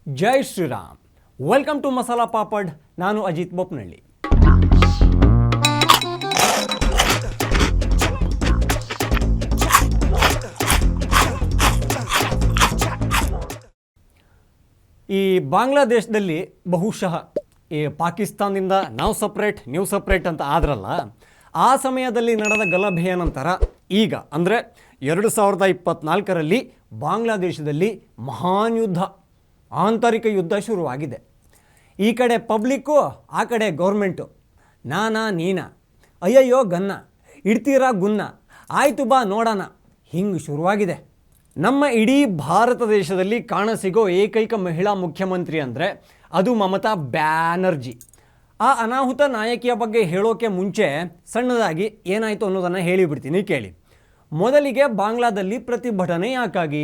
Jai Shri Ram. Welcome to Masala Papad. ನಾನು ಅಜಿತ್ ಬೋಪ್ನಳ್ಳಿ. ಈ ಬಾಂಗ್ಲಾದೇಶದಲ್ಲಿ ಬಹುಶಃ ಈ ಪಾಕಿಸ್ತಾನದಿಂದ ನಾವು ಸಪ್ರೇಟ್ ನೀವು ಸಪ್ರೇಟ್ ಅಂತ ಆದ್ರಲ್ಲ, ಆ ಸಮಯದಲ್ಲಿ ನಡೆದ ಗಲಭೆಯ ನಂತರ ಈಗ ಅಂದರೆ 2024ರಲ್ಲಿ ಬಾಂಗ್ಲಾದೇಶದಲ್ಲಿ ಮಹಾನ್ ಯುದ್ಧ, ಆಂತರಿಕ ಯುದ್ಧ ಶುರುವಾಗಿದೆ. ಈ ಕಡೆ ಪಬ್ಲಿಕ್ಕು, ಆ ಕಡೆ ಗೌರ್ಮೆಂಟು. ನಾನಾ ನೀನಾ, ಅಯ್ಯಯ್ಯೋ ಗನ್ನ, ಇಡ್ತೀರಾ ಗುನ್ನ, ಆಯಿತು ಬಾ ನೋಡೋಣ, ಹಿಂಗೆ ಶುರುವಾಗಿದೆ. ನಮ್ಮ ಇಡೀ ಭಾರತ ದೇಶದಲ್ಲಿ ಕಾಣಸಿಗೋ ಏಕೈಕ ಮಹಿಳಾ ಮುಖ್ಯಮಂತ್ರಿ ಅಂದರೆ ಅದು ಮಮತಾ ಬ್ಯಾನರ್ಜಿ. ಆ ಅನಾಹುತ ನಾಯಕಿಯ ಬಗ್ಗೆ ಹೇಳೋಕೆ ಮುಂಚೆ ಸಣ್ಣದಾಗಿ ಏನಾಯಿತು ಅನ್ನೋದನ್ನು ಹೇಳಿಬಿಡ್ತೀನಿ ಕೇಳಿ. ಮೊದಲಿಗೆ ಬಾಂಗ್ಲಾದಲ್ಲಿ ಪ್ರತಿಭಟನೆ ಯಾಕಾಗಿ?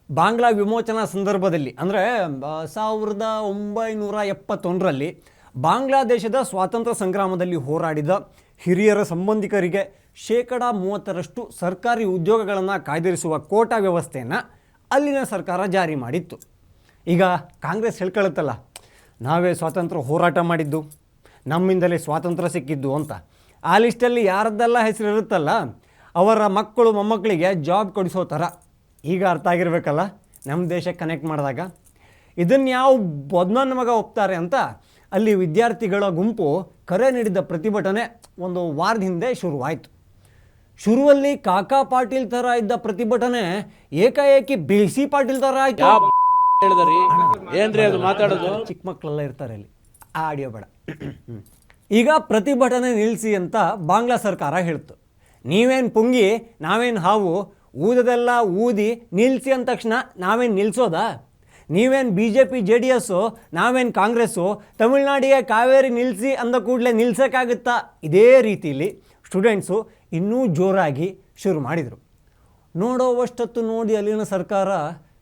ಬಾಂಗ್ಲಾ ವಿಮೋಚನಾ ಸಂದರ್ಭದಲ್ಲಿ ಅಂದರೆ 1971ರಲ್ಲಿ ಬಾಂಗ್ಲಾದೇಶದ ಸ್ವಾತಂತ್ರ್ಯ ಸಂಗ್ರಾಮದಲ್ಲಿ ಹೋರಾಡಿದ ಹಿರಿಯರ ಸಂಬಂಧಿಕರಿಗೆ 30% ಸರ್ಕಾರಿ ಉದ್ಯೋಗಗಳನ್ನು ಕಾಯ್ದಿರಿಸುವ ಕೋಟಾ ವ್ಯವಸ್ಥೆಯನ್ನು ಅಲ್ಲಿನ ಸರ್ಕಾರ ಜಾರಿ ಮಾಡಿತ್ತು. ಈಗ ಕಾಂಗ್ರೆಸ್ ಹೇಳ್ಕೊಳ್ಳುತ್ತಲ್ಲ, ನಾವೇ ಸ್ವಾತಂತ್ರ್ಯ ಹೋರಾಟ ಮಾಡಿದ್ದು, ನಮ್ಮಿಂದಲೇ ಸ್ವಾತಂತ್ರ್ಯ ಸಿಕ್ಕಿದ್ದು ಅಂತ. ಆ ಲಿಸ್ಟಲ್ಲಿ ಯಾರದ್ದೆಲ್ಲ ಹೆಸರು ಇರುತ್ತಲ್ಲ, ಅವರ ಮಕ್ಕಳು ಮೊಮ್ಮಕ್ಕಳಿಗೆ ಜಾಬ್ ಕೊಡಿಸೋ ಥರ. ಈಗ ಅರ್ಥ ಆಗಿರಬೇಕಲ್ಲ ನಮ್ಮ ದೇಶಕ್ಕೆ ಕನೆಕ್ಟ್ ಮಾಡಿದಾಗ. ಇದನ್ನು ಯಾವ ಬದ್ನನ್ನ ಮಗ ಒಪ್ತಾರೆ ಅಂತ ಅಲ್ಲಿ ವಿದ್ಯಾರ್ಥಿಗಳ ಗುಂಪು ಕರೆ ನೀಡಿದ ಪ್ರತಿಭಟನೆ ಒಂದು ವಾರದ ಹಿಂದೆ ಶುರುವಾಯಿತು. ಶುರುವಲ್ಲಿ ಕಾಕಾ ಪಾಟೀಲ್ ಥರ ಇದ್ದ ಪ್ರತಿಭಟನೆ ಏಕಾಏಕಿ BC ಪಾಟೀಲ್ ಥರ ಆಯಿತು. ಚಿಕ್ಕ ಮಕ್ಕಳೆಲ್ಲ ಇರ್ತಾರೆ ಇಲ್ಲಿ, ಆಡಿಯೋ ಬೇಡ. ಈಗ ಪ್ರತಿಭಟನೆ ನಿಲ್ಲಿಸಿ ಅಂತ ಬಾಂಗ್ಲಾ ಸರ್ಕಾರ ಹೇಳ್ತು. ನೀವೇನು ಪುಂಗಿ, ನಾವೇನು ಹಾವು, ಊದದೆಲ್ಲ ಊದಿ ನಿಲ್ಲಿಸಿ ಅಂದ ತಕ್ಷಣ ನಾವೇನು ನಿಲ್ಲಿಸೋದಾ? ನೀವೇನು BJP JDS, ನಾವೇನು ಕಾಂಗ್ರೆಸ್ಸು, ತಮಿಳ್ನಾಡಿಗೆ ಕಾವೇರಿ ನಿಲ್ಲಿಸಿ ಅಂದ ಕೂಡಲೇ ನಿಲ್ಸೋಕ್ಕಾಗುತ್ತಾ? ಇದೇ ರೀತಿಯಲ್ಲಿ ಸ್ಟೂಡೆಂಟ್ಸು ಇನ್ನೂ ಜೋರಾಗಿ ಶುರು ಮಾಡಿದರು. ನೋಡೋವಷ್ಟೊತ್ತು ನೋಡಿ ಅಲ್ಲಿನ ಸರ್ಕಾರ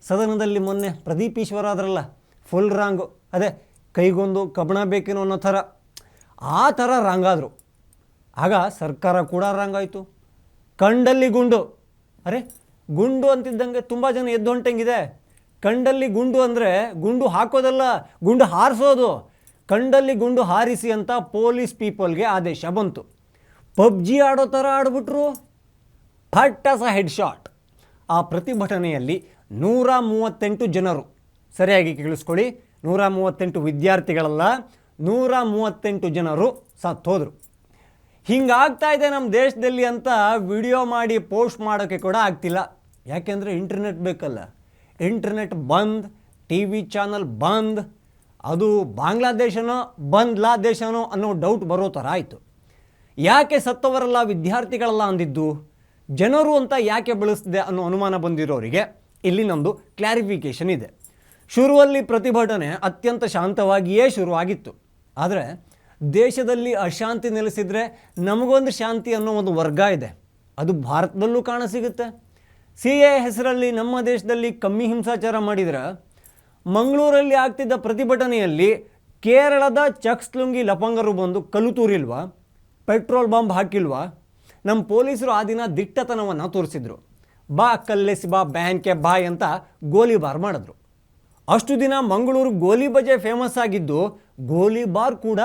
ಸದನದಲ್ಲಿ ಮೊನ್ನೆ ಪ್ರದೀಪ್ ಈಶ್ವರ ಆದ್ರಲ್ಲ, ಫುಲ್ ರಾಂಗು, ಅದೇ ಕೈಗೊಂದು ಕಬ್ಬಣ ಬೇಕೇನೋ ಅನ್ನೋ ಥರ, ಆ ಥರ ರಾಂಗಾದರು. ಆಗ ಸರ್ಕಾರ ಕೂಡ ರಾಂಗಾಯಿತು. ಕಂಡಲ್ಲಿ ಗುಂಡು, ಅರೆ ಗುಂಡು ಅಂತಿದ್ದಂಗೆ ತುಂಬ ಜನ ಎದ್ದು ಹೊಂಟಂಗಿದೆ. ಕಂಡಲ್ಲಿ ಗುಂಡು ಅಂದರೆ ಗುಂಡು ಹಾಕೋದಲ್ಲ, ಗುಂಡು ಹಾರಿಸೋದು. ಕಂಡಲ್ಲಿ ಗುಂಡು ಹಾರಿಸಿ ಅಂತ ಪೊಲೀಸ್ ಪೀಪಲ್ಗೆ ಆದೇಶ ಬಂತು. PUBG ಆಡೋ ಥರ ಆಡ್ಬಿಟ್ರು, ಫಟ್ಟಾಸ ಹೆಡ್ ಶಾಟ್. ಆ ಪ್ರತಿಭಟನೆಯಲ್ಲಿ 138 ಜನರು, ಸರಿಯಾಗಿ ಕೇಳಿಸ್ಕೊಳ್ಳಿ, 138 ವಿದ್ಯಾರ್ಥಿಗಳಲ್ಲ, 138 ಜನರು ಸತ್ತೋದ್ರು. ಹಿಂಗಾಗ್ತಾ ಇದೆ ನಮ್ಮ ದೇಶದಲ್ಲಿ ಅಂತ ವಿಡಿಯೋ ಮಾಡಿ ಪೋಸ್ಟ್ ಮಾಡೋಕ್ಕೆ ಕೂಡ ಆಗ್ತಿಲ್ಲ. ಯಾಕೆಂದರೆ ಇಂಟರ್ನೆಟ್ ಬೇಕಲ್ಲ. ಇಂಟರ್ನೆಟ್ ಬಂದ್, TV ಚಾನಲ್ ಬಂದ್. ಅದು ಬಾಂಗ್ಲಾದೇಶನೋ ಬಾಂಗ್ಲಾದೇಶನೋ ಅನ್ನೋ ಡೌಟ್ ಬರೋ ಥರ ಆಯಿತು. ಯಾಕೆ ಸತ್ತವರೆಲ್ಲ ವಿದ್ಯಾರ್ಥಿಗಳಲ್ಲ ಅಂದಿದ್ದು, ಜನರು ಅಂತ ಯಾಕೆ ಬಳಸ್ತಿದೆ ಅನ್ನೋ ಅನುಮಾನ ಬಂದಿರೋರಿಗೆ ಇಲ್ಲಿ ನಮ್ಮದು ಕ್ಲಾರಿಫಿಕೇಷನ್ ಇದೆ. ಶುರುವಲ್ಲಿ ಪ್ರತಿಭಟನೆ ಅತ್ಯಂತ ಶಾಂತವಾಗಿಯೇ ಶುರುವಾಗಿತ್ತು. ಆದರೆ ದೇಶದಲ್ಲಿ ಅಶಾಂತಿ ನೆಲೆಸಿದರೆ ನಮಗೊಂದು ಶಾಂತಿ ಅನ್ನೋ ಒಂದು ವರ್ಗ ಇದೆ. ಅದು ಭಾರತದಲ್ಲೂ ಕಾಣಸಿಗುತ್ತೆ. CA ಹೆಸರಲ್ಲಿ ನಮ್ಮ ದೇಶದಲ್ಲಿ ಕಮ್ಮಿ ಹಿಂಸಾಚಾರ ಮಾಡಿದರೆ, ಮಂಗಳೂರಲ್ಲಿ ಆಗ್ತಿದ್ದ ಪ್ರತಿಭಟನೆಯಲ್ಲಿ ಕೇರಳದ ಚಕ್ಸ್ಲುಂಗಿ ಲಪಂಗರು ಬಂದು ಕಲ್ಲು ತೂರಿಲ್ವಾ, ಪೆಟ್ರೋಲ್ ಬಾಂಬ್ ಹಾಕಿಲ್ವಾ? ನಮ್ಮ ಪೊಲೀಸರು ಆ ದಿನ ದಿಟ್ಟತನವನ್ನು ತೋರಿಸಿದ್ರು. ಬಾ ಕಲ್ಲೆಸಿ ಬಾ ಬ್ಯಾನ್ಕೆ ಬಾಯ್ ಅಂತ ಗೋಲಿಬಾರ್ ಮಾಡಿದ್ರು. ಅಷ್ಟು ದಿನ ಮಂಗಳೂರು ಗೋಲಿ ಬಜೆ ಫೇಮಸ್ ಆಗಿದ್ದು, ಗೋಲಿಬಾರ್ ಕೂಡ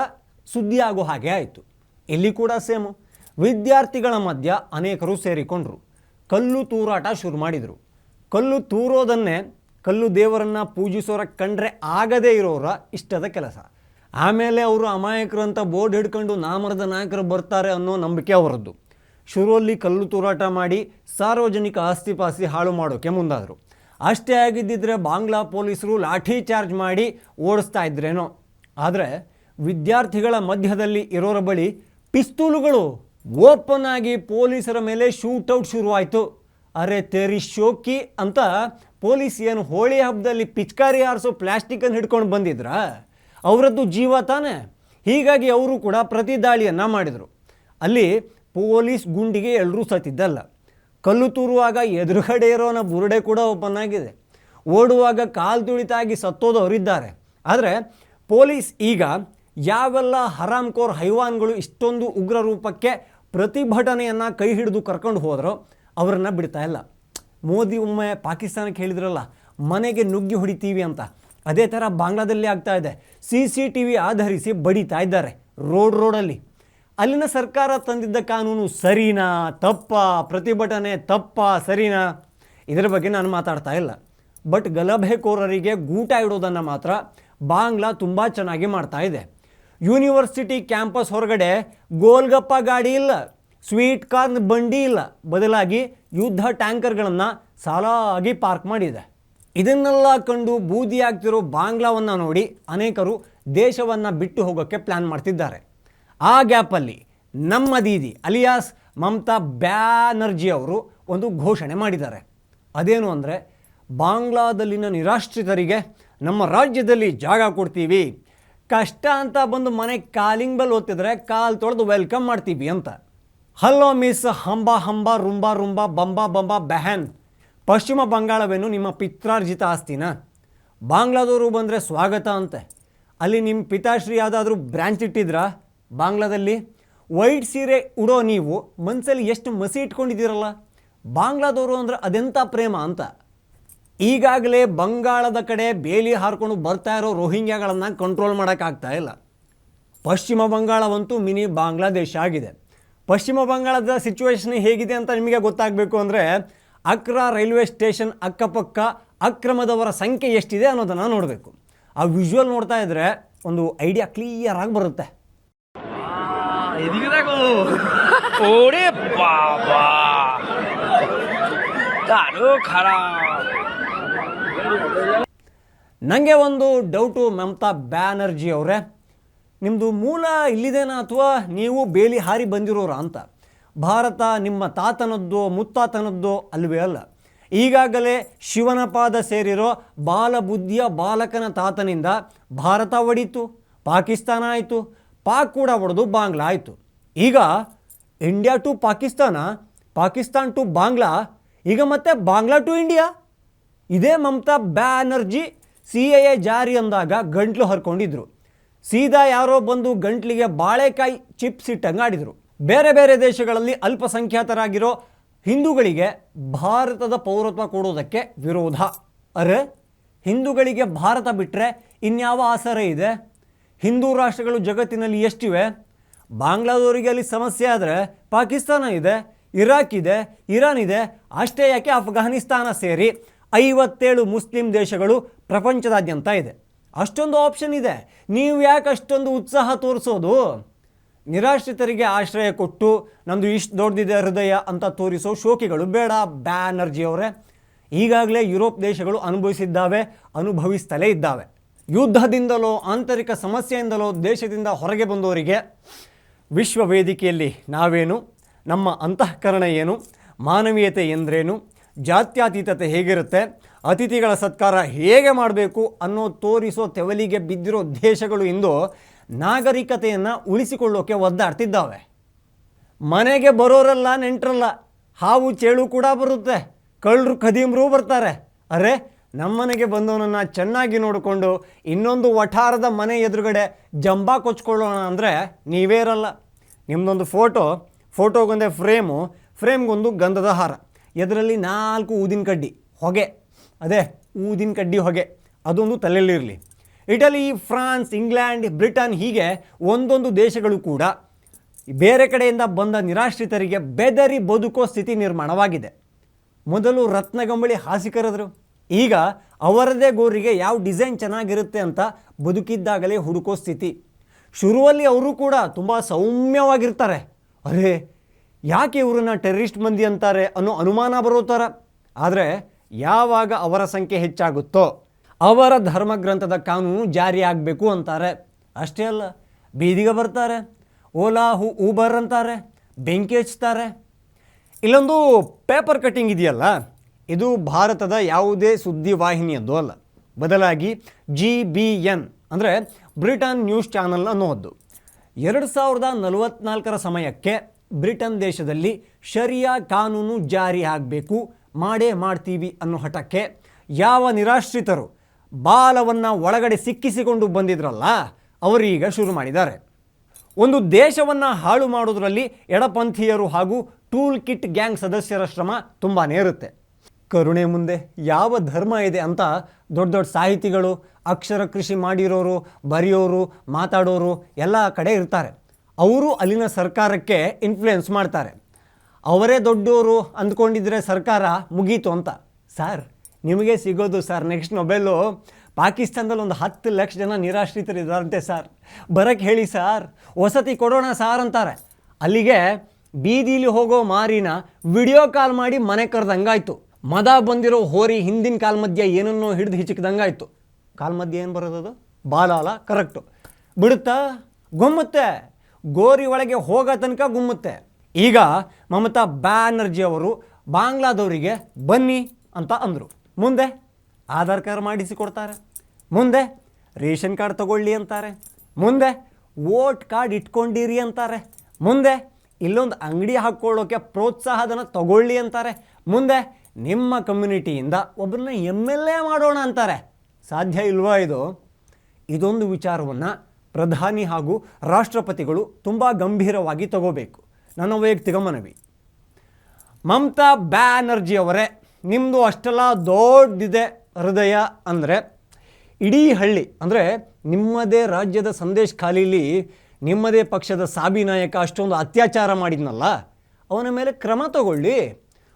ಸುದ್ದಿ ಆಗೋ ಹಾಗೆ ಆಯಿತು. ಇಲ್ಲಿ ಕೂಡ ಸೇಮು. ವಿದ್ಯಾರ್ಥಿಗಳ ಮಧ್ಯ ಅನೇಕರು ಸೇರಿಕೊಂಡ್ರು, ಕಲ್ಲು ತೂರಾಟ ಶುರು ಮಾಡಿದರು. ಕಲ್ಲು ತೂರೋದನ್ನೇ ಕಲ್ಲು ದೇವರನ್ನು ಪೂಜಿಸೋರ ಕಂಡ್ರೆ ಆಗದೇ ಇರೋರ ಇಷ್ಟದ ಕೆಲಸ. ಆಮೇಲೆ ಅವರು ಅಮಾಯಕರು ಅಂತ ಬೋರ್ಡ್ ಹಿಡ್ಕೊಂಡು ನಾಮರದ ನಾಯಕರು ಬರ್ತಾರೆ ಅನ್ನೋ ನಂಬಿಕೆ ಅವರದ್ದು. ಶುರುವಲ್ಲಿ ಕಲ್ಲು ತೂರಾಟ ಮಾಡಿ ಸಾರ್ವಜನಿಕ ಆಸ್ತಿಪಾಸ್ತಿ ಹಾಳು ಮಾಡೋಕ್ಕೆ ಮುಂದಾದರು. ಅಷ್ಟೇ ಆಗಿದ್ದಿದ್ರೆ ಬಾಂಗ್ಲಾ ಪೊಲೀಸರು ಲಾಠಿ ಚಾರ್ಜ್ ಮಾಡಿ ಓಡಿಸ್ತಾ ಇದ್ರೇನೋ. ಆದರೆ ವಿದ್ಯಾರ್ಥಿಗಳ ಮಧ್ಯದಲ್ಲಿ ಇರೋರ ಬಳಿ ಪಿಸ್ತೂಲುಗಳು. ಓಪನ್ ಆಗಿ ಪೊಲೀಸರ ಮೇಲೆ ಶೂಟೌಟ್ ಶುರುವಾಯಿತು. ಅರೆ ತೆರಿ ಶೋಕಿ ಅಂತ ಪೊಲೀಸ್ ಏನು ಹೋಳಿ ಹಬ್ಬದಲ್ಲಿ ಪಿಚ್ಕಾರಿ ಹಾರಿಸೋ ಪ್ಲಾಸ್ಟಿಕ್ಕನ್ನು ಹಿಡ್ಕೊಂಡು ಬಂದಿದ್ರಾ? ಅವರದ್ದು ಜೀವ ತಾನೆ. ಹೀಗಾಗಿ ಅವರು ಕೂಡ ಪ್ರತಿ ದಾಳಿಯನ್ನು ಮಾಡಿದರು. ಅಲ್ಲಿ ಪೊಲೀಸ್ ಗುಂಡಿಗೆ ಎಲ್ಲರೂ ಸತ್ತಿದ್ದಲ್ಲ. ಕಲ್ಲು ತೂರುವಾಗ ಎದುರುಗಡೆ ಇರೋನ ಬುರುಡೆ ಕೂಡ ಓಪನ್ ಆಗಿದೆ. ಓಡುವಾಗ ಕಾಲು ತುಳಿತಾಗಿ ಸತ್ತೋದವರಿದ್ದಾರೆ. ಆದರೆ ಪೊಲೀಸ್ ಈಗ ಯಾವೆಲ್ಲ ಹರಾಮ್ಕೋರ್ ಹೈವಾನ್ಗಳು ಇಷ್ಟೊಂದು ಉಗ್ರ ರೂಪಕ್ಕೆ ಪ್ರತಿಭಟನೆಯನ್ನು ಕೈ ಹಿಡಿದು ಕರ್ಕೊಂಡು ಹೋದರೋ ಅವರನ್ನು ಬಿಡ್ತಾ ಇಲ್ಲ. ಮೋದಿ ಒಮ್ಮೆ ಪಾಕಿಸ್ತಾನಕ್ಕೆ ಹೇಳಿದ್ರಲ್ಲ, ಮನೆಗೆ ನುಗ್ಗಿ ಹೊಡಿತೀವಿ ಅಂತ. ಅದೇ ಥರ ಬಾಂಗ್ಲಾದಲ್ಲಿ ಆಗ್ತಾ ಇದೆ. CCTV ಆಧರಿಸಿ ಬಡಿತಾ ಇದ್ದಾರೆ ರೋಡಲ್ಲಿ. ಅಲ್ಲಿನ ಸರ್ಕಾರ ತಂದಿದ್ದ ಕಾನೂನು ಸರಿನಾ ತಪ್ಪಾ, ಪ್ರತಿಭಟನೆ ತಪ್ಪಾ ಸರಿನಾ, ಇದರ ಬಗ್ಗೆ ನಾನು ಮಾತಾಡ್ತಾ ಇಲ್ಲ. ಬಟ್ ಗಲಭೆಕೋರರಿಗೆ ಗೂಟ ಇಡೋದನ್ನು ಮಾತ್ರ ಬಾಂಗ್ಲಾ ತುಂಬ ಚೆನ್ನಾಗಿ ಮಾಡ್ತಾ ಇದೆ. ಯೂನಿವರ್ಸಿಟಿ ಕ್ಯಾಂಪಸ್ ಹೊರಗಡೆ ಗೋಲ್ಗಪ್ಪ ಗಾಡಿ ಇಲ್ಲ, ಸ್ವೀಟ್ ಕಾರ್ನ್ ಬಂಡಿ ಇಲ್ಲ, ಬದಲಾಗಿ ಯುದ್ಧ ಟ್ಯಾಂಕರ್ಗಳನ್ನು ಸಾಲಾಗಿ ಪಾರ್ಕ್ ಮಾಡಿದೆ. ಇದನ್ನೆಲ್ಲ ಕಂಡು ಬೂದಿ ಆಗ್ತಿರೋ ಬಾಂಗ್ಲಾವನ್ನು ನೋಡಿ ಅನೇಕರು ದೇಶವನ್ನು ಬಿಟ್ಟು ಹೋಗೋಕ್ಕೆ ಪ್ಲ್ಯಾನ್ ಮಾಡ್ತಿದ್ದಾರೆ. ಆ ಗ್ಯಾಪಲ್ಲಿ ನಮ್ಮ ದೀದಿ ಅಲಿಯಾಸ್ ಮಮತಾ ಬ್ಯಾನರ್ಜಿ ಅವರು ಒಂದು ಘೋಷಣೆ ಮಾಡಿದ್ದಾರೆ. ಅದೇನು ಅಂದರೆ, ಬಾಂಗ್ಲಾದಲ್ಲಿನ ನಿರಾಶ್ರಿತರಿಗೆ ನಮ್ಮ ರಾಜ್ಯದಲ್ಲಿ ಜಾಗ ಕೊಡ್ತೀವಿ, ಕಷ್ಟ ಅಂತ ಬಂದು ಮನೆ ಕಾಲಿಂಗ್ ಬೆಲ್ ಓದ್ತಿದ್ರೆ ಕಾಲು ತೊಳೆದು ವೆಲ್ಕಮ್ ಮಾಡ್ತೀವಿ ಅಂತ. ಹಲೋ ಮಿಸ್ ಹಂಬಾ ಹಂಬಾ ರುಂಬಾ ರುಂಬಾ ಬಂಬಾ ಬಂಬಾ ಬೆಹನ್, ಪಶ್ಚಿಮ ಬಂಗಾಳವೇನು ನಿಮ್ಮ ಪಿತ್ರಾರ್ಜಿತ ಆಸ್ತಿನ? ಬಾಂಗ್ಲಾದವರು ಬಂದರೆ ಸ್ವಾಗತ ಅಂತೆ. ಅಲ್ಲಿ ನಿಮ್ಮ ಪಿತಾಶ್ರೀ ಯಾವುದಾದ್ರೂ ಬ್ರ್ಯಾಂಚ್ ಇಟ್ಟಿದ್ರಾ ಬಾಂಗ್ಲಾದಲ್ಲಿ? ವೈಟ್ ಸೀರೆ ಉಡೋ ನೀವು ಮನಸ್ಸಲ್ಲಿ ಎಷ್ಟು ಮಸಿ ಇಟ್ಕೊಂಡಿದ್ದೀರಲ್ಲ. ಬಾಂಗ್ಲಾದವರು ಅಂದರೆ ಅದೆಂಥ ಪ್ರೇಮ ಅಂತ. ಈಗಾಗಲೇ ಬಂಗಾಳದ ಕಡೆ ಬೇಲಿ ಹಾರ್ಕೊಂಡು ಬರ್ತಾ ಇರೋ ರೋಹಿಂಗ್ಯಾಗಳನ್ನು ಕಂಟ್ರೋಲ್ ಮಾಡೋಕ್ಕಾಗ್ತಾ ಇಲ್ಲ. ಪಶ್ಚಿಮ ಬಂಗಾಳವಂತೂ ಮಿನಿ ಬಾಂಗ್ಲಾದೇಶ ಆಗಿದೆ. ಪಶ್ಚಿಮ ಬಂಗಾಳದ ಸಿಚುವೇಶನ್ ಹೇಗಿದೆ ಅಂತ ನಿಮಗೆ ಗೊತ್ತಾಗಬೇಕು ಅಂದರೆ, ಅಕ್ರಾ ರೈಲ್ವೆ ಸ್ಟೇಷನ್ ಅಕ್ಕಪಕ್ಕ ಅಕ್ರಮದವರ ಸಂಖ್ಯೆ ಎಷ್ಟಿದೆ ಅನ್ನೋದನ್ನು ನೋಡಬೇಕು. ಆ ವಿಜುವಲ್ ನೋಡ್ತಾ ಇದ್ದರೆ ಒಂದು ಐಡಿಯಾ ಕ್ಲಿಯರ್ ಆಗಿ ಬರುತ್ತೆ. ನನಗೆ ಒಂದು ಡೌಟು ಮಮತಾ ಬ್ಯಾನರ್ಜಿ ಅವರೇ, ನಿಮ್ಮದು ಮೂಲ ಇಲ್ಲಿದೇನಾ ಅಥವಾ ನೀವು ಬೇಲಿ ಹಾರಿ ಬಂದಿರೋರ ಅಂತ? ಭಾರತ ನಿಮ್ಮ ತಾತನದ್ದೋ ಮುತ್ತಾತನದ್ದೋ ಅಲ್ವೇ ಅಲ್ಲ. ಈಗಾಗಲೇ ಶಿವನ ಪಾದ ಸೇರಿರೋ ಬಾಲಬುದ್ಧಿಯ ಬಾಲಕನ ತಾತನಿಂದ ಭಾರತ ಒಡೀತು, ಪಾಕಿಸ್ತಾನ ಆಯಿತು, ಪಾಕ್ ಕೂಡ ಒಡೆದು ಬಾಂಗ್ಲಾ ಆಯಿತು. ಈಗ India to Pakistan, Pakistan to Bangla, ಈಗ ಮತ್ತೆ ಬಾಂಗ್ಲಾ ಟು ಇಂಡಿಯಾ. ಇದೇ ಮಮತಾ ಬ್ಯಾನರ್ಜಿ CAA ಜಾರಿ ಅಂದಾಗ ಗಂಟ್ಲು ಹರ್ಕೊಂಡಿದ್ರು. ಸೀದಾ ಯಾರೋ ಬಂದು ಗಂಟ್ಲಿಗೆ ಬಾಳೆಕಾಯಿ ಚಿಪ್ಸ್ ಇಟ್ಟಂಗೆ ಆಡಿದರು. ಬೇರೆ ಬೇರೆ ದೇಶಗಳಲ್ಲಿ ಅಲ್ಪಸಂಖ್ಯಾತರಾಗಿರೋ ಹಿಂದೂಗಳಿಗೆ ಭಾರತದ ಪೌರತ್ವ ಕೊಡೋದಕ್ಕೆ ವಿರೋಧ. ಅರೆ, ಹಿಂದೂಗಳಿಗೆ ಭಾರತ ಬಿಟ್ಟರೆ ಇನ್ಯಾವ ಆಸರೆ ಇದೆ? ಹಿಂದೂ ರಾಷ್ಟ್ರಗಳು ಜಗತ್ತಿನಲ್ಲಿ ಎಷ್ಟಿವೆ? ಬಾಂಗ್ಲಾದವರಿಗೆ ಅಲ್ಲಿ ಸಮಸ್ಯೆ ಆದರೆ ಪಾಕಿಸ್ತಾನ ಇದೆ, ಇರಾಕ್ ಇದೆ, ಇರಾನ್ ಇದೆ, ಅಷ್ಟೇ ಯಾಕೆ ಅಫ್ಘಾನಿಸ್ತಾನ ಸೇರಿ 57 ಮುಸ್ಲಿಂ ದೇಶಗಳು ಪ್ರಪಂಚದಾದ್ಯಂತ ಇದೆ. ಅಷ್ಟೊಂದು ಆಪ್ಷನ್ ಇದೆ, ನೀವು ಯಾಕೆ ಅಷ್ಟೊಂದು ಉತ್ಸಾಹ ತೋರಿಸೋದು? ನಿರಾಶ್ರಿತರಿಗೆ ಆಶ್ರಯ ಕೊಟ್ಟು ನಮ್ಮದು ಇಷ್ಟು ದೊಡ್ಡದಿದೆ ಹೃದಯ ಅಂತ ತೋರಿಸೋ ಶೋಕಿಗಳು ಬೇಡ ಬ್ಯಾನರ್ಜಿಯವರೇ. ಈಗಾಗಲೇ ಯುರೋಪ್ ದೇಶಗಳು ಅನುಭವಿಸ್ತಲೇ ಇದ್ದಾವೆ. ಯುದ್ಧದಿಂದಲೋ ಆಂತರಿಕ ಸಮಸ್ಯೆಯಿಂದಲೋ ದೇಶದಿಂದ ಹೊರಗೆ ಬಂದವರಿಗೆ ವಿಶ್ವ ವೇದಿಕೆಯಲ್ಲಿ ನಾವೇನು, ನಮ್ಮ ಅಂತಃಕರಣ ಏನು, ಮಾನವೀಯತೆ ಎಂದ್ರೇನು, ಜಾತ್ಯತೀತತೆ ಹೇಗಿರುತ್ತೆ, ಅತಿಥಿಗಳ ಸತ್ಕಾರ ಹೇಗೆ ಮಾಡಬೇಕು ಅನ್ನೋ ತೋರಿಸೋ ತೆವಲಿಗೆ ಬಿದ್ದಿರೋ ದೇಶಗಳು ಇಂದು ನಾಗರಿಕತೆಯನ್ನು ಉಳಿಸಿಕೊಳ್ಳೋಕೆ ಒದ್ದಾಡ್ತಿದ್ದಾವೆ. ಮನೆಗೆ ಬರೋರಲ್ಲ ನೆಂಟರಲ್ಲ, ಹಾವು ಚೇಳು ಕೂಡ ಬರುತ್ತೆ, ಕಳ್ಳರು ಖದೀಮ್ರು ಬರ್ತಾರೆ. ಅರೆ, ನಮ್ಮನೆಗೆ ಬಂದವನನ್ನು ಚೆನ್ನಾಗಿ ನೋಡಿಕೊಂಡು ಇನ್ನೊಂದು ವಠಾರದ ಮನೆ ಎದುರುಗಡೆ ಜಂಬಾ ಕೊಚ್ಕೊಳ್ಳೋಣ ಅಂದರೆ ನೀವೇ ಇರಲ್ಲ. ನಿಮ್ಮದೊಂದು ಫೋಟೋಗೊಂದೇ ಫ್ರೇಮ್ಗೊಂದು ಗಂಧದ ಹಾರ, ಎದರಲ್ಲಿ 4 ಊದಿನ ಕಡ್ಡಿ ಹೊಗೆ, ಅದೇ ಊದಿನ ಕಡ್ಡಿ ಹೊಗೆ, ಅದೊಂದು ತಲೆಯಲ್ಲಿರಲಿ. ಇಟಲಿ, ಫ್ರಾನ್ಸ್, ಇಂಗ್ಲೆಂಡ್, ಬ್ರಿಟನ್ ಹೀಗೆ ಒಂದೊಂದು ದೇಶಗಳು ಕೂಡ ಬೇರೆ ಕಡೆಯಿಂದ ಬಂದ ನಿರಾಶ್ರಿತರಿಗೆ ಬೆದರಿ ಬದುಕೋ ಸ್ಥಿತಿ ನಿರ್ಮಾಣವಾಗಿದೆ. ಮೊದಲು ರತ್ನಗಂಬಳಿ ಹಾಸಿ ಕರೆದರು, ಈಗ ಅವರದೇ ಗೋರಿಗೆ ಯಾವ ಡಿಸೈನ್ ಚೆನ್ನಾಗಿರುತ್ತೆ ಅಂತ ಬದುಕಿದ್ದಾಗಲೇ ಹುಡುಕೋ ಸ್ಥಿತಿ. ಶುರುವಲ್ಲಿ ಅವರು ಕೂಡ ತುಂಬ ಸೌಮ್ಯವಾಗಿರ್ತಾರೆ. ಅರೇ, ಯಾಕೆ ಇವರನ್ನು ಟೆರರಿಸ್ಟ್ ಮಂದಿ ಅಂತಾರೆ ಅನ್ನೋ ಅನುಮಾನ ಬರೋ ಥರ. ಆದರೆ ಯಾವಾಗ ಅವರ ಸಂಖ್ಯೆ ಹೆಚ್ಚಾಗುತ್ತೋ ಅವರ ಧರ್ಮಗ್ರಂಥದ ಕಾನೂನು ಜಾರಿ ಆಗಬೇಕು ಅಂತಾರೆ. ಅಷ್ಟೇ ಅಲ್ಲ, ಬೀದಿಗೆ ಬರ್ತಾರೆ, ಓಲಾ ಊಬರ್ ಅಂತಾರೆ, ಬೆಂಕಿ ಹಚ್ತಾರೆ. ಇಲ್ಲೊಂದು ಪೇಪರ್ ಕಟ್ಟಿಂಗ್ ಇದೆಯಲ್ಲ, ಇದು ಭಾರತದ ಯಾವುದೇ ಸುದ್ದಿವಾಹಿನಿಯದ್ದು ಅಲ್ಲ, ಬದಲಾಗಿ GBN ಅಂದರೆ ಬ್ರಿಟನ್ ನ್ಯೂಸ್ ಚಾನಲ್ ಅನ್ನೋದು. 2044ರ ಸಮಯಕ್ಕೆ ಬ್ರಿಟನ್ ದೇಶದಲ್ಲಿ ಶರಿಯಾ ಕಾನೂನು ಜಾರಿ ಆಗಬೇಕು, ಮಾಡೇ ಮಾಡ್ತೀವಿ ಅನ್ನೋ ಹಠಕ್ಕೆ ಯಾವ ನಿರಾಶ್ರಿತರು ಬಾಲವನ್ನು ಒಳಗಡೆ ಸಿಕ್ಕಿಸಿಕೊಂಡು ಬಂದಿದ್ರಲ್ಲ, ಅವರೀಗ ಶುರು ಮಾಡಿದ್ದಾರೆ. ಒಂದು ದೇಶವನ್ನು ಹಾಳು ಮಾಡೋದರಲ್ಲಿ ಎಡಪಂಥೀಯರು ಹಾಗೂ ಟೂಲ್ ಕಿಟ್ ಗ್ಯಾಂಗ್ ಸದಸ್ಯರ ಶ್ರಮ ತುಂಬಾ ಇರುತ್ತೆ. ಕರುಣೆ ಮುಂದೆ ಯಾವ ಧರ್ಮ ಇದೆ ಅಂತ ದೊಡ್ಡ ದೊಡ್ಡ ಸಾಹಿತಿಗಳು, ಅಕ್ಷರ ಕೃಷಿ ಮಾಡಿರೋರು, ಬರೆಯೋರು, ಮಾತಾಡೋರು ಎಲ್ಲ ಕಡೆ ಇರ್ತಾರೆ. ಅವರು ಅಲ್ಲಿನ ಸರ್ಕಾರಕ್ಕೆ ಇನ್ಫ್ಲುಯೆನ್ಸ್ ಮಾಡ್ತಾರೆ. ಅವರೇ ದೊಡ್ಡವರು ಅಂದ್ಕೊಂಡಿದ್ರೆ ಸರ್ಕಾರ ಮುಗೀತು ಅಂತ. ಸರ್, ನಿಮಗೆ ಸಿಗೋದು ಸರ್ ನೆಕ್ಸ್ಟ್ ನೊಬೆಲು. ಪಾಕಿಸ್ತಾನದಲ್ಲಿ ಒಂದು 10 ಲಕ್ಷ ಜನ ನಿರಾಶ್ರಿತರಿದ್ದಾರಂತೆ ಸರ್. ಬರೋಕ್ಕೆ ಹೇಳಿ ಸರ್, ವಸತಿ ಕೊಡೋಣ ಸಾರ್ ಅಂತಾರೆ. ಅಲ್ಲಿಗೆ ಬೀದಿಲಿ ಹೋಗೋ ಮಾರಿನ ವಿಡಿಯೋ ಕಾಲ್ ಮಾಡಿ ಮನೆ ಕರೆದಂಗಾಯ್ತು. ಮದ ಬಂದಿರೋ ಹೋರಿ ಹಿಂದಿನ ಕಾಲ್ ಮಧ್ಯೆ ಏನನ್ನೋ ಹಿಡಿದು ಹಿಚಕ್ದಂಗಾಯ್ತು. ಕಾಲ್ ಮಧ್ಯೆ ಏನು ಬರೋದದು? ಬಾಲ ಅಲ್ಲ, ಕರೆಕ್ಟು. ಬಿಡುತ್ತಾ? ಗುಮ್ಮುತ್ತೆ. ಗೋರಿ ಒಳಗೆ ಹೋಗೋ ತನಕ ಗುಮ್ಮುತ್ತೆ. ಈಗ ಮಮತಾ ಬ್ಯಾನರ್ಜಿ ಅವರು ಬಾಂಗ್ಲಾದವರಿಗೆ ಬನ್ನಿ ಅಂತ ಅಂದರು. ಮುಂದೆ ಆಧಾರ್ ಕಾರ್ಡ್ ಮಾಡಿಸಿಕೊಡ್ತಾರೆ. ಮುಂದೆ ರೇಷನ್ ಕಾರ್ಡ್ ತಗೊಳ್ಳಿ ಅಂತಾರೆ. ಮುಂದೆ ವೋಟ್ ಕಾರ್ಡ್ ಇಟ್ಕೊಂಡಿರಿ ಅಂತಾರೆ. ಮುಂದೆ ಇಲ್ಲೊಂದು ಅಂಗಡಿ ಹಾಕ್ಕೊಳ್ಳೋಕ್ಕೆ ಪ್ರೋತ್ಸಾಹಧನ ತಗೊಳ್ಳಿ ಅಂತಾರೆ. ಮುಂದೆ ನಿಮ್ಮ ಕಮ್ಯುನಿಟಿಯಿಂದ ಒಬ್ಬರನ್ನ MLA ಮಾಡೋಣ ಅಂತಾರೆ. ಸಾಧ್ಯ ಇಲ್ವಾ ಇದು? ಇದೊಂದು ವಿಚಾರವನ್ನು ಪ್ರಧಾನಿ ಹಾಗೂ ರಾಷ್ಟ್ರಪತಿಗಳು ತುಂಬ ಗಂಭೀರವಾಗಿ ತಗೋಬೇಕು. ನನ್ನ ವೈಯಕ್ತಿಕ ಮನವಿ. ಮಮತಾ ಬ್ಯಾನರ್ಜಿ ಅವರೇ, ನಿಮ್ಮದು ಅಷ್ಟೆಲ್ಲ ದೊಡ್ಡದಿದೆ ಹೃದಯ ಅಂದರೆ, ಇಡೀ ಹಳ್ಳಿ ಅಂದರೆ ನಿಮ್ಮದೇ ರಾಜ್ಯದ ಸಂದೇಶ್ ಖಾಲಿಲಿ ನಿಮ್ಮದೇ ಪಕ್ಷದ ಸಾಬಿ ನಾಯಕ ಅಷ್ಟೊಂದು ಅತ್ಯಾಚಾರ ಮಾಡಿದ್ನಲ್ಲ, ಅವನ ಮೇಲೆ ಕ್ರಮ ತಗೊಳ್ಳಿ.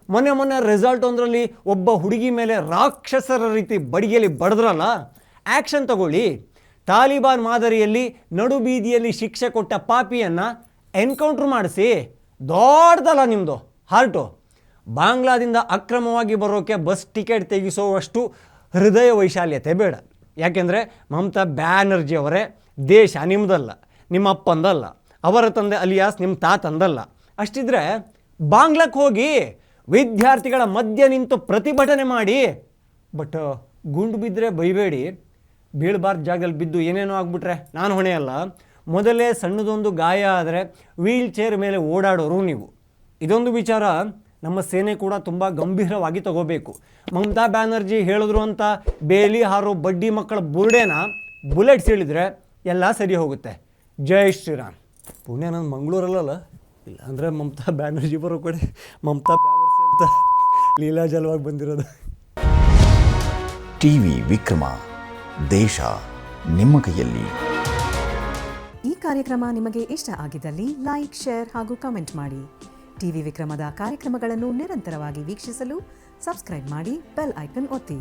ಮೊನ್ನೆ ರಿಸಲ್ಟ್ ಒಂದರಲ್ಲಿ ಒಬ್ಬ ಹುಡುಗಿ ಮೇಲೆ ರಾಕ್ಷಸರ ರೀತಿ ಬಡಿಗೆಯಲ್ಲಿ ಬಡಿದ್ರಲ್ಲ, ಆ್ಯಕ್ಷನ್ ತಗೊಳ್ಳಿ. ತಾಲಿಬಾನ್ ಮಾದರಿಯಲ್ಲಿ ನಡು ಬೀದಿಯಲ್ಲಿ ಶಿಕ್ಷೆ ಕೊಟ್ಟ ಪಾಪಿಯನ್ನು ಎನ್ಕೌಂಟ್ರ್ ಮಾಡಿಸಿ. ದೊಡ್ಡದಲ್ಲ ನಿಮ್ಮದು ಹಾರ್ಟು. ಬಾಂಗ್ಲಾದಿಂದ ಅಕ್ರಮವಾಗಿ ಬರೋಕ್ಕೆ ಬಸ್ ಟಿಕೆಟ್ ತೆಗೆಸೋವಷ್ಟು ಹೃದಯ ವೈಶಾಲ್ಯತೆ ಬೇಡ. ಯಾಕೆಂದರೆ ಮಮತಾ ಬ್ಯಾನರ್ಜಿ ಅವರೇ, ದೇಶ ನಿಮ್ಮದಲ್ಲ, ನಿಮ್ಮ ಅಪ್ಪಂದಲ್ಲ, ಅವರ ತಂದೆ ಅಲಿಯಾಸ್ ನಿಮ್ಮ ತಾತಂದಲ್ಲ. ಅಷ್ಟಿದ್ರೆ ಬಾಂಗ್ಲಾಕ್ಕೆ ಹೋಗಿ ವಿದ್ಯಾರ್ಥಿಗಳ ಮಧ್ಯೆ ನಿಂತು ಪ್ರತಿಭಟನೆ ಮಾಡಿ. ಬಟ್ ಗುಂಡು ಬಿದ್ದರೆ ಬೈಬೇಡಿ. ಬೀಳಬಾರ್ದು ಜಾಗದಲ್ಲಿ ಬಿದ್ದು ಏನೇನೋ ಆಗಿಬಿಟ್ರೆ ನಾನು ಹೊಣೆ ಅಲ್ಲ. ಮೊದಲೇ ಸಣ್ಣದೊಂದು ಗಾಯ ಆದರೆ ವೀಲ್ ಚೇರ್ ಮೇಲೆ ಓಡಾಡೋರು ನೀವು. ಇದೊಂದು ವಿಚಾರ ನಮ್ಮ ಸೇನೆ ಕೂಡ ತುಂಬ ಗಂಭೀರವಾಗಿ ತಗೋಬೇಕು. ಮಮತಾ ಬ್ಯಾನರ್ಜಿ ಹೇಳಿದ್ರು ಅಂತ ಬೇಲಿ ಹಾರೋ ಬಡ್ಡಿ ಮಕ್ಕಳ ಬುರುಡೆನ ಬುಲೆಟ್ಸ್ ಹೇಳಿದರೆ ಎಲ್ಲ ಸರಿ ಹೋಗುತ್ತೆ. ಜೈ ಶ್ರೀರಾಮ್. ಪುಣ್ಯ ನಾನು ಮಂಗಳೂರಲ್ಲ, ಇಲ್ಲ ಅಂದರೆ ಮಮತಾ ಬ್ಯಾನರ್ಜಿ ಬರೋ ಕಡೆ ಮಮತಾ ಬ್ಯಾವರ್ಸಿ ಅಂತ ಲೀಲಾಜಲವಾಗಿ ಬಂದಿರೋದು. ಟಿವಿ ವಿಕ್ರಮ, ದೇಶ ನಿಮ್ಮ ಕೈಯಲ್ಲಿ. ಈ ಕಾರ್ಯಕ್ರಮ ನಿಮಗೆ ಇಷ್ಟ ಆಗಿದ್ದಲ್ಲಿ ಲೈಕ್, ಶೇರ್ ಹಾಗೂ ಕಮೆಂಟ್ ಮಾಡಿ. ಟಿವಿ ವಿಕ್ರಮದ ಕಾರ್ಯಕ್ರಮಗಳನ್ನು ನಿರಂತರವಾಗಿ ವೀಕ್ಷಿಸಲು ಸಬ್ಸ್ಕ್ರೈಬ್ ಮಾಡಿ, ಬೆಲ್ ಐಕನ್ ಒತ್ತಿ.